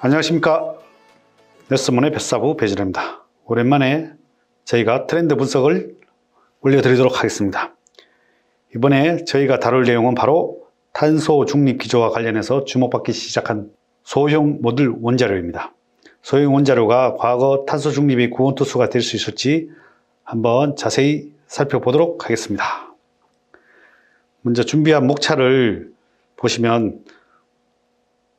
안녕하십니까. 뉴스문의 뱃사부 배진호입니다. 오랜만에 저희가 트렌드 분석을 올려드리도록 하겠습니다. 이번에 저희가 다룰 내용은 바로 탄소 중립 기조와 관련해서 주목받기 시작한 소형 모듈 원자료입니다. 소형 원자료가 과거 탄소 중립의 구원투수가 될 수 있을지 한번 자세히 살펴보도록 하겠습니다. 먼저 준비한 목차를 보시면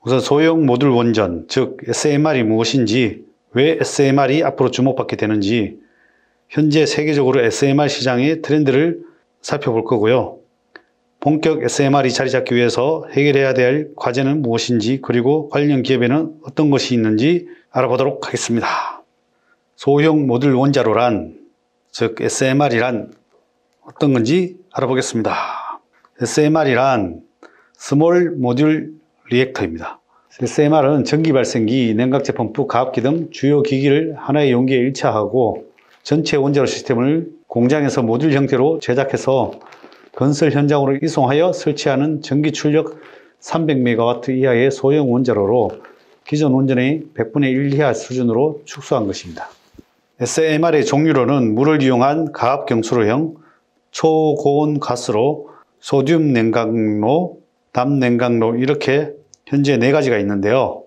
우선 소형 모듈 원전, 즉 SMR이 무엇인지, 왜 SMR이 앞으로 주목받게 되는지, 현재 세계적으로 SMR 시장의 트렌드를 살펴볼 거고요. 본격 SMR이 자리 잡기 위해서 해결해야 될 과제는 무엇인지, 그리고 관련 기업에는 어떤 것이 있는지 알아보도록 하겠습니다. 소형 모듈 원자로란, 즉 SMR이란 어떤 건지 알아보겠습니다. SMR이란 스몰 모듈 리액터입니다. SMR은 전기 발생기, 냉각제 펌프, 가압기 등 주요 기기를 하나의 용기에 일차하고 전체 원자로 시스템을 공장에서 모듈 형태로 제작해서 건설 현장으로 이송하여 설치하는 전기 출력 300MW 이하의 소형 원자로로 기존 원전의 100분의 1 이하 수준으로 축소한 것입니다. SMR의 종류로는 물을 이용한 가압 경수로형, 초고온 가스로, 소듐 냉각로, 담 냉각로 이렇게 현재 4가지가 있는데요.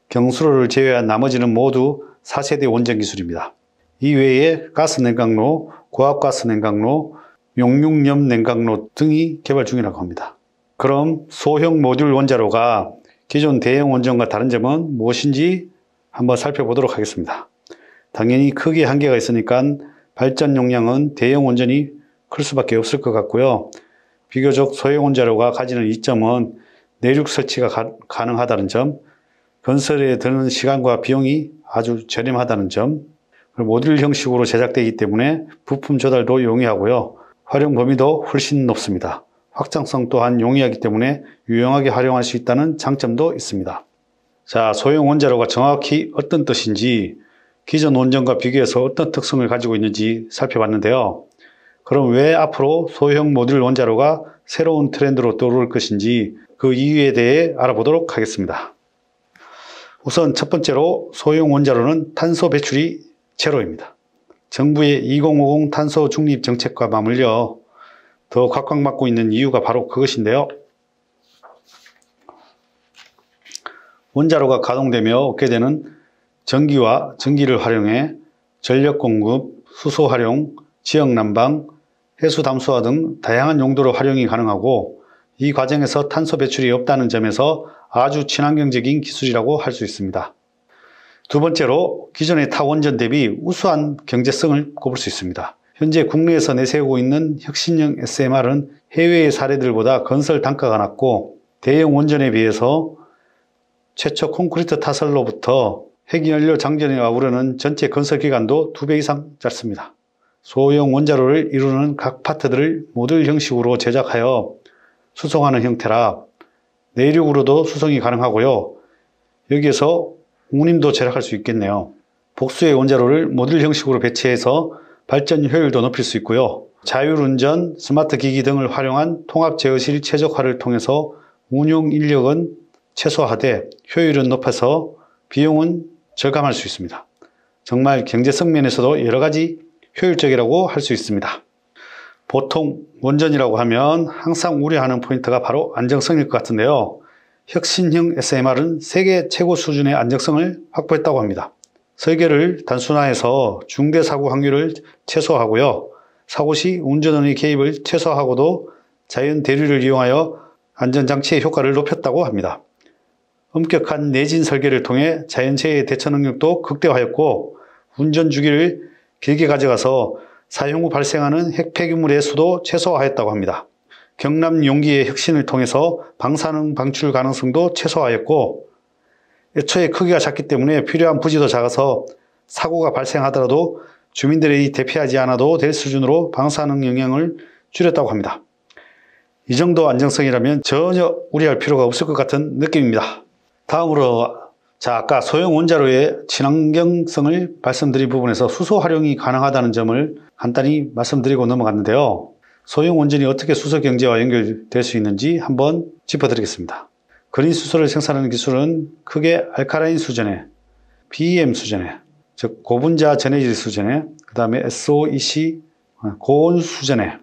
경수로를 제외한 나머지는 모두 4세대 원전 기술입니다. 이 외에 가스 냉각로, 고압가스 냉각로, 용융염 냉각로 등이 개발 중이라고 합니다. 그럼 소형 모듈 원자로가 기존 대형 원전과 다른 점은 무엇인지 한번 살펴보도록 하겠습니다. 당연히 크기에 한계가 있으니까 발전 용량은 대형 원전이 클 수밖에 없을 것 같고요. 비교적 소형 원자로가 가지는 이점은 내륙 설치가 가능하다는 점, 건설에 드는 시간과 비용이 아주 저렴하다는 점, 모듈 형식으로 제작되기 때문에 부품 조달도 용이하고요. 활용 범위도 훨씬 높습니다. 확장성 또한 용이하기 때문에 유용하게 활용할 수 있다는 장점도 있습니다. 자, 소형 원자로가 정확히 어떤 뜻인지, 기존 원전과 비교해서 어떤 특성을 가지고 있는지 살펴봤는데요. 그럼 왜 앞으로 소형 모듈 원자로가 새로운 트렌드로 떠오를 것인지 그 이유에 대해 알아보도록 하겠습니다. 우선 첫 번째로 소형 원자로는 탄소 배출이 제로입니다. 정부의 2050 탄소 중립 정책과 맞물려 더 각광받고 있는 이유가 바로 그것인데요. 원자로가 가동되며 얻게 되는 전기와 전기를 활용해 전력 공급, 수소 활용, 지역 난방, 해수 담수화 등 다양한 용도로 활용이 가능하고 이 과정에서 탄소 배출이 없다는 점에서 아주 친환경적인 기술이라고 할 수 있습니다. 두 번째로 기존의 타 원전 대비 우수한 경제성을 꼽을 수 있습니다. 현재 국내에서 내세우고 있는 혁신형 SMR은 해외의 사례들보다 건설 단가가 낮고 대형 원전에 비해서 최초 콘크리트 타설로부터 핵연료 장전에 아우르는 전체 건설 기간도 2배 이상 짧습니다. 소형 원자로를 이루는 각 파트들을 모듈 형식으로 제작하여 수송하는 형태라 내륙으로도 수송이 가능하고요. 여기에서 운임도 절약할 수 있겠네요. 복수의 원자로를 모듈 형식으로 배치해서 발전 효율도 높일 수 있고요. 자율운전, 스마트 기기 등을 활용한 통합 제어실 최적화를 통해서 운용 인력은 최소화돼 효율은 높아서 비용은 절감할 수 있습니다. 정말 경제성 면에서도 여러 가지 효율적이라고 할 수 있습니다. 보통 원전이라고 하면 항상 우려하는 포인트가 바로 안정성일 것 같은데요. 혁신형 SMR은 세계 최고 수준의 안정성을 확보했다고 합니다. 설계를 단순화해서 중대 사고 확률을 최소화하고요. 사고 시 운전원의 개입을 최소화하고도 자연 대류를 이용하여 안전장치의 효과를 높였다고 합니다. 엄격한 내진 설계를 통해 자연재해 대처 능력도 극대화했고 운전 주기를 길게 가져가서 사용 후 발생하는 핵 폐기물의 수도 최소화했다고 합니다. 경남 용기의 혁신을 통해서 방사능 방출 가능성도 최소화했고 애초에 크기가 작기 때문에 필요한 부지도 작아서 사고가 발생하더라도 주민들이 대피하지 않아도 될 수준으로 방사능 영향을 줄였다고 합니다. 이 정도 안정성이라면 전혀 우려할 필요가 없을 것 같은 느낌입니다. 다음으로 아까 소형 원자로의 친환경성을 말씀드린 부분에서 수소 활용이 가능하다는 점을 간단히 말씀드리고 넘어갔는데요. 소형 원전이 어떻게 수소 경제와 연결될 수 있는지 한번 짚어드리겠습니다. 그린 수소를 생산하는 기술은 크게 알카라인 수전해, PEM 수전해, 즉 고분자 전해질 수전해, 그 다음에 SOEC 고온 수전해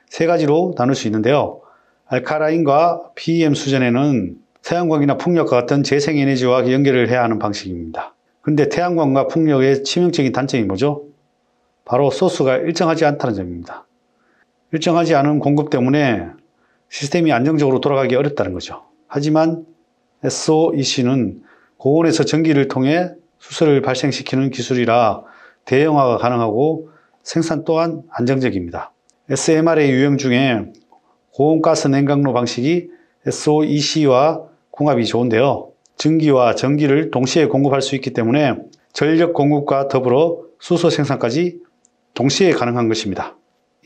세 가지로 나눌 수 있는데요. 알카라인과 PEM 수전해는 태양광이나 풍력과 같은 재생에너지와 연결을 해야 하는 방식입니다. 그런데 태양광과 풍력의 치명적인 단점이 뭐죠? 바로 소스가 일정하지 않다는 점입니다. 일정하지 않은 공급 때문에 시스템이 안정적으로 돌아가기 어렵다는 거죠. 하지만 SOEC는 고온에서 전기를 통해 수소를 발생시키는 기술이라 대형화가 가능하고 생산 또한 안정적입니다. SMR의 유형 중에 고온가스 냉각로 방식이 SOEC와 궁합이 좋은데요. 증기와 전기를 동시에 공급할 수 있기 때문에 전력 공급과 더불어 수소 생산까지 동시에 가능한 것입니다.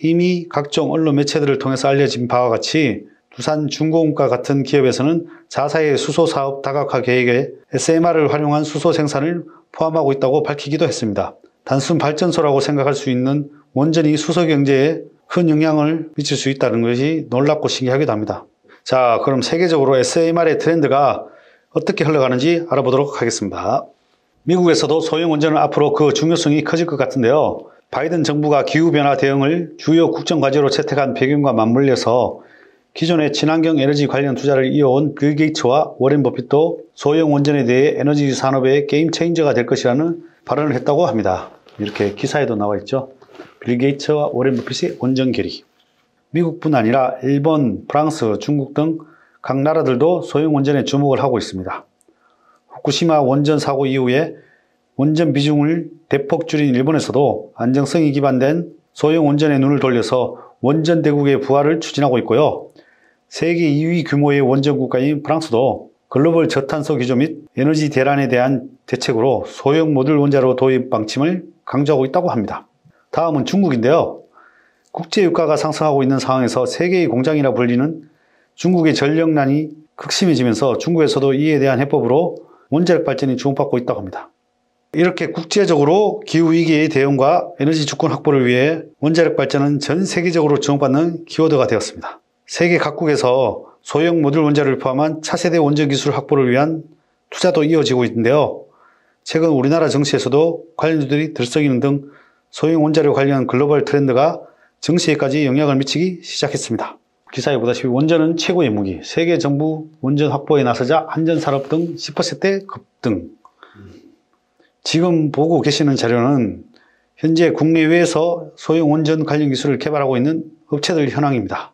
이미 각종 언론 매체들을 통해서 알려진 바와 같이 두산중공업과 같은 기업에서는 자사의 수소 사업 다각화 계획에 SMR을 활용한 수소 생산을 포함하고 있다고 밝히기도 했습니다. 단순 발전소라고 생각할 수 있는 원전이 수소 경제에 큰 영향을 미칠 수 있다는 것이 놀랍고 신기하기도 합니다. 자, 그럼 세계적으로 SMR의 트렌드가 어떻게 흘러가는지 알아보도록 하겠습니다. 미국에서도 소형 원전은 앞으로 그 중요성이 커질 것 같은데요. 바이든 정부가 기후변화 대응을 주요 국정과제로 채택한 배경과 맞물려서 기존의 친환경 에너지 관련 투자를 이어온 빌 게이츠와 워렌 버핏도 소형 원전에 대해 에너지 산업의 게임 체인저가 될 것이라는 발언을 했다고 합니다. 이렇게 기사에도 나와 있죠. 빌 게이츠와 워렌 버핏의 원전 결의. 미국뿐 아니라 일본, 프랑스, 중국 등 각 나라들도 소형 원전에 주목을 하고 있습니다. 후쿠시마 원전 사고 이후에 원전 비중을 대폭 줄인 일본에서도 안정성이 기반된 소형 원전에 눈을 돌려서 원전 대국의 부활을 추진하고 있고요. 세계 2위 규모의 원전 국가인 프랑스도 글로벌 저탄소 기조 및 에너지 대란에 대한 대책으로 소형 모듈 원자로 도입 방침을 강조하고 있다고 합니다. 다음은 중국인데요. 국제 유가가 상승하고 있는 상황에서 세계의 공장이라 불리는 중국의 전력난이 극심해지면서 중국에서도 이에 대한 해법으로 원자력 발전이 주목받고 있다고 합니다. 이렇게 국제적으로 기후위기의 대응과 에너지 주권 확보를 위해 원자력 발전은 전 세계적으로 주목받는 키워드가 되었습니다. 세계 각국에서 소형 모듈 원자를 포함한 차세대 원전 기술 확보를 위한 투자도 이어지고 있는데요. 최근 우리나라 정시에서도 관련주들이 들썩이는 등 소형 원자력 관련 글로벌 트렌드가 정시에까지 영향을 미치기 시작했습니다. 기사에 보다시피 원전은 최고의 무기, 세계 정부 원전 확보에 나서자 한전산업 등 10%대 급등. 지금 보고 계시는 자료는 현재 국내외에서 소형 원전 관련 기술을 개발하고 있는 업체들 현황입니다.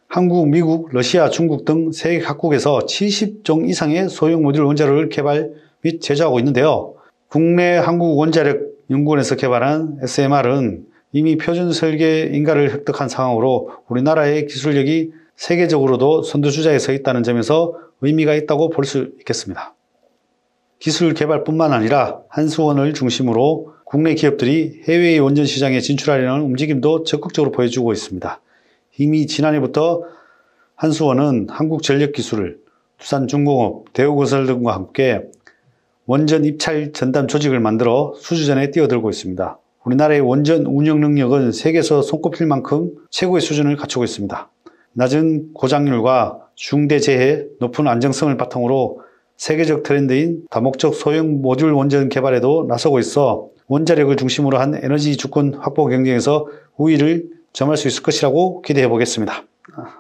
한국, 미국, 러시아, 중국 등 세계 각국에서 70종 이상의 소형 모듈 원자로를 개발 및 제조하고 있는데요. 국내 한국원자력연구원에서 개발한 SMR은 이미 표준 설계 인가를 획득한 상황으로 우리나라의 기술력이 세계적으로도 선두주자에 서 있다는 점에서 의미가 있다고 볼 수 있겠습니다. 기술 개발뿐만 아니라 한수원을 중심으로 국내 기업들이 해외의 원전 시장에 진출하려는 움직임도 적극적으로 보여주고 있습니다. 이미 지난해부터 한수원은 한국전력기술, 두산중공업, 대우건설 등과 함께 원전 입찰 전담 조직을 만들어 수주전에 뛰어들고 있습니다. 우리나라의 원전 운영 능력은 세계에서 손꼽힐 만큼 최고의 수준을 갖추고 있습니다. 낮은 고장률과 중대재해, 높은 안정성을 바탕으로 세계적 트렌드인 다목적 소형 모듈 원전 개발에도 나서고 있어 원자력을 중심으로 한 에너지 주권 확보 경쟁에서 우위를 점할 수 있을 것이라고 기대해 보겠습니다.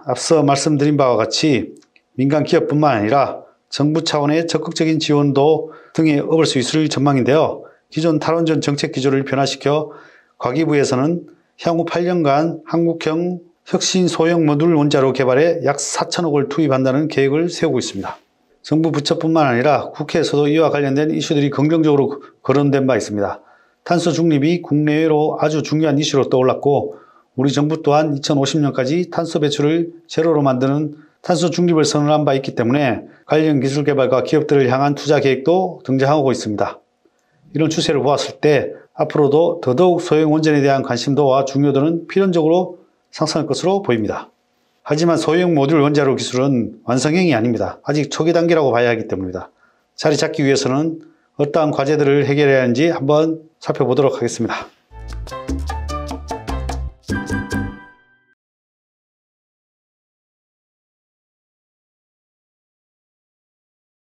앞서 말씀드린 바와 같이 민간 기업뿐만 아니라 정부 차원의 적극적인 지원도 등에 업을 수 있을 전망인데요. 기존 탈원전 정책 기조를 변화시켜 과기부에서는 향후 8년간 한국형 혁신 소형 모듈 원자로 개발에 약 4천억을 투입한다는 계획을 세우고 있습니다. 정부 부처뿐만 아니라 국회에서도 이와 관련된 이슈들이 긍정적으로 거론된 바 있습니다. 탄소 중립이 국내외로 아주 중요한 이슈로 떠올랐고 우리 정부 또한 2050년까지 탄소 배출을 제로로 만드는 탄소 중립을 선언한 바 있기 때문에 관련 기술 개발과 기업들을 향한 투자 계획도 등장하고 있습니다. 이런 추세를 보았을 때 앞으로도 더더욱 소형 원전에 대한 관심도와 중요도는 필연적으로 상승할 것으로 보입니다. 하지만 소형 모듈 원자로 기술은 완성형이 아닙니다. 아직 초기 단계라고 봐야 하기 때문입니다. 자리 잡기 위해서는 어떠한 과제들을 해결해야 하는지 한번 살펴보도록 하겠습니다.